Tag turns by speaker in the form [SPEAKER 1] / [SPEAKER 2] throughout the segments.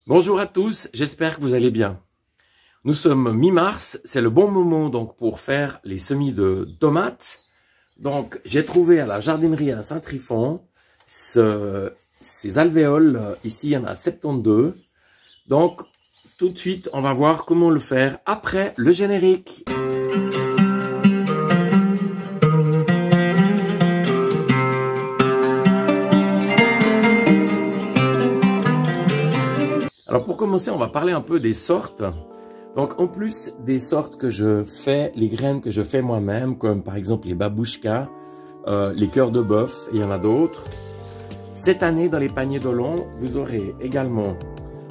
[SPEAKER 1] Bonjour à tous, j'espère que vous allez bien. Nous sommes mi-mars, c'est le bon moment donc pour faire les semis de tomates. Donc j'ai trouvé à la jardinerie à Saint-Trifon ces alvéoles, ici il y en a 72. Donc tout de suite on va voir comment le faire après le générique. Alors pour commencer, on va parler un peu des sortes. Donc en plus des sortes que je fais, les graines que je fais moi-même, comme par exemple les babouchkas, les cœurs de bœuf, et il y en a d'autres. Cette année, dans les paniers d'Olon, vous aurez également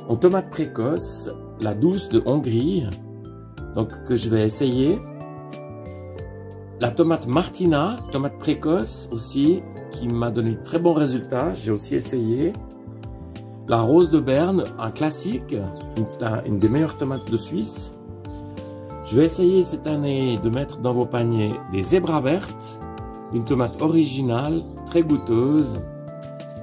[SPEAKER 1] en tomate précoce, la douce de Hongrie, donc que je vais essayer. La tomate Martina, tomate précoce aussi, qui m'a donné de très bons résultats, j'ai aussi essayé. La rose de Berne, un classique, une des meilleures tomates de Suisse. Je vais essayer cette année de mettre dans vos paniers des zébras vertes, une tomate originale, très goûteuse.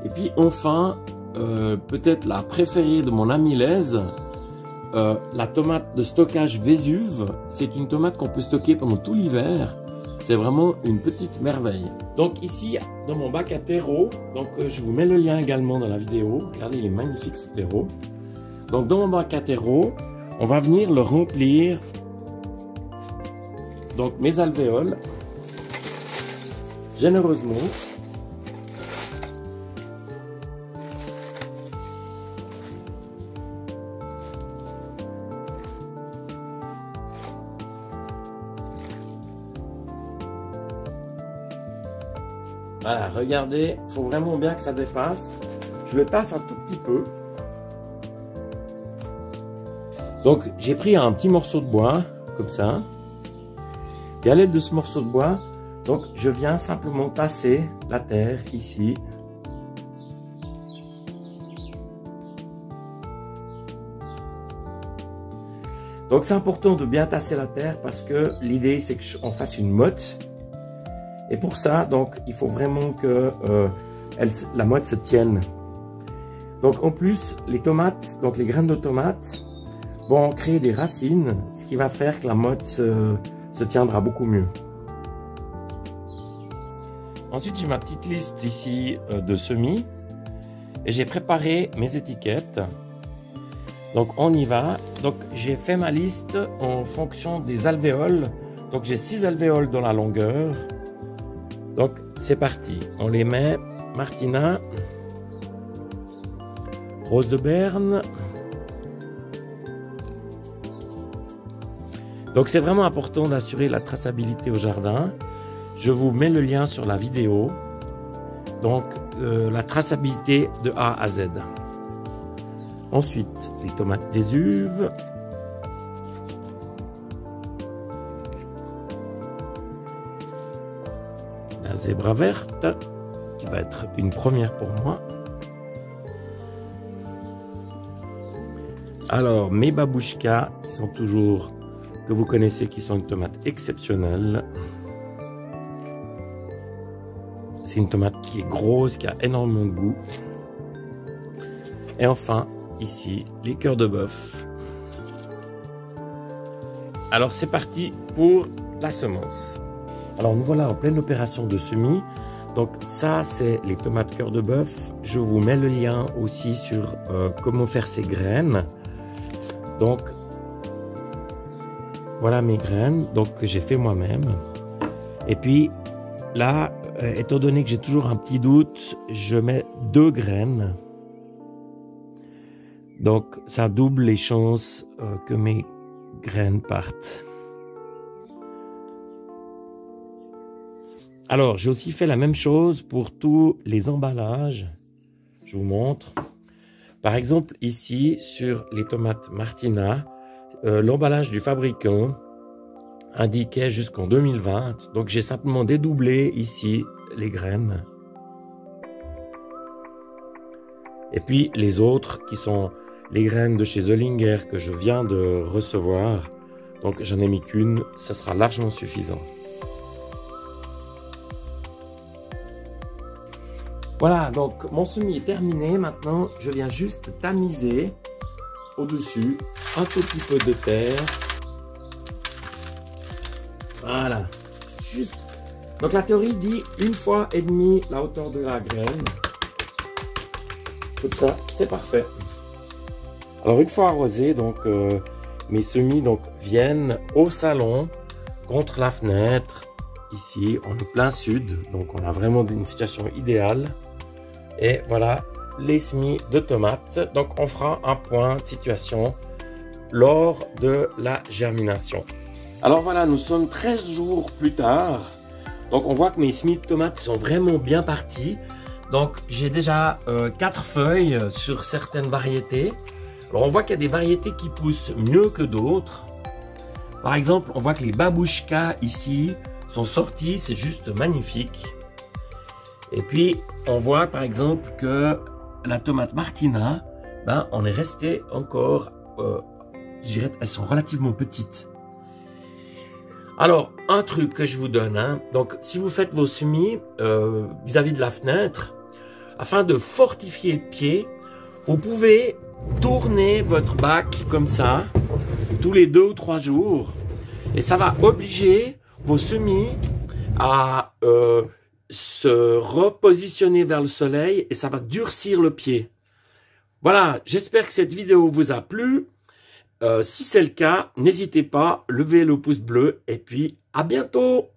[SPEAKER 1] Et puis enfin, peut-être la préférée de mon ami Lez, la tomate de stockage Vésuve. C'est une tomate qu'on peut stocker pendant tout l'hiver. C'est vraiment une petite merveille. Donc ici, dans mon bac à terreau, donc je vous mets le lien également dans la vidéo. Regardez, il est magnifique ce terreau. Donc dans mon bac à terreau, on va venir le remplir. Donc mes alvéoles, généreusement. Voilà, regardez, il faut vraiment bien que ça dépasse. Je le tasse un tout petit peu. Donc, j'ai pris un petit morceau de bois, comme ça. Et à l'aide de ce morceau de bois, donc, je viens simplement tasser la terre, ici. Donc, c'est important de bien tasser la terre parce que l'idée, c'est qu'on fasse une motte. Et pour ça, donc, il faut vraiment que la motte se tienne. Donc, en plus, les tomates, donc les graines de tomates, vont créer des racines, ce qui va faire que la motte se tiendra beaucoup mieux. Ensuite, j'ai ma petite liste ici de semis. Et j'ai préparé mes étiquettes. Donc, on y va. Donc, j'ai fait ma liste en fonction des alvéoles. Donc, j'ai 6 alvéoles dans la longueur. Donc, c'est parti. On les met. Martina. Rose de Berne. Donc, c'est vraiment important d'assurer la traçabilité au jardin. Je vous mets le lien sur la vidéo. Donc, la traçabilité de A à Z. Ensuite, les tomates Vésuve. La zébra verte, qui va être une première pour moi. Alors, mes babouchkas, qui sont toujours, que vous connaissez, qui sont une tomate exceptionnelle. C'est une tomate qui est grosse, qui a énormément de goût. Et enfin, ici, les cœurs de bœuf. Alors, c'est parti pour la semence. Alors, nous voilà en pleine opération de semis. Donc, ça, c'est les tomates cœur de bœuf. Je vous mets le lien aussi sur comment faire ces graines. Donc, voilà mes graines donc, que j'ai fait moi-même. Et puis, là, étant donné que j'ai toujours un petit doute, je mets 2 graines. Donc, ça double les chances que mes graines partent. Alors, j'ai aussi fait la même chose pour tous les emballages. Je vous montre. Par exemple, ici, sur les tomates Martina, l'emballage du fabricant indiquait jusqu'en 2020. Donc, j'ai simplement dédoublé ici les graines. Et puis, les autres qui sont les graines de chez Zollinger que je viens de recevoir. Donc, j'en ai mis qu'une. Ça sera largement suffisant. Voilà, donc mon semis est terminé. Maintenant, je viens juste tamiser au-dessus, un tout petit peu de terre. Voilà. Juste. Donc la théorie dit 1,5 fois la hauteur de la graine. Comme ça, c'est parfait. Alors une fois arrosé, donc mes semis donc viennent au salon, contre la fenêtre. Ici, on est plein sud, donc on a vraiment une situation idéale. Et voilà les semis de tomates. Donc on fera un point de situation lors de la germination. Alors voilà, nous sommes 13 jours plus tard. Donc on voit que mes semis de tomates sont vraiment bien partis. Donc j'ai déjà 4 feuilles sur certaines variétés. Alors on voit qu'il y a des variétés qui poussent mieux que d'autres. Par exemple, on voit que les babouchkas ici sont sortis, c'est juste magnifique. Et puis on voit par exemple que la tomate Martina, ben, on est resté encore, je dirais, elles sont relativement petites. Alors, un truc que je vous donne, hein, donc si vous faites vos semis vis-à-vis de la fenêtre, afin de fortifier le pied, vous pouvez tourner votre bac comme ça, tous les 2 ou 3 jours, et ça va obliger vos semis à se repositionner vers le soleil, et ça va durcir le pied. Voilà, j'espère que cette vidéo vous a plu. Si c'est le cas, n'hésitez pas, levez le pouce bleu et puis à bientôt!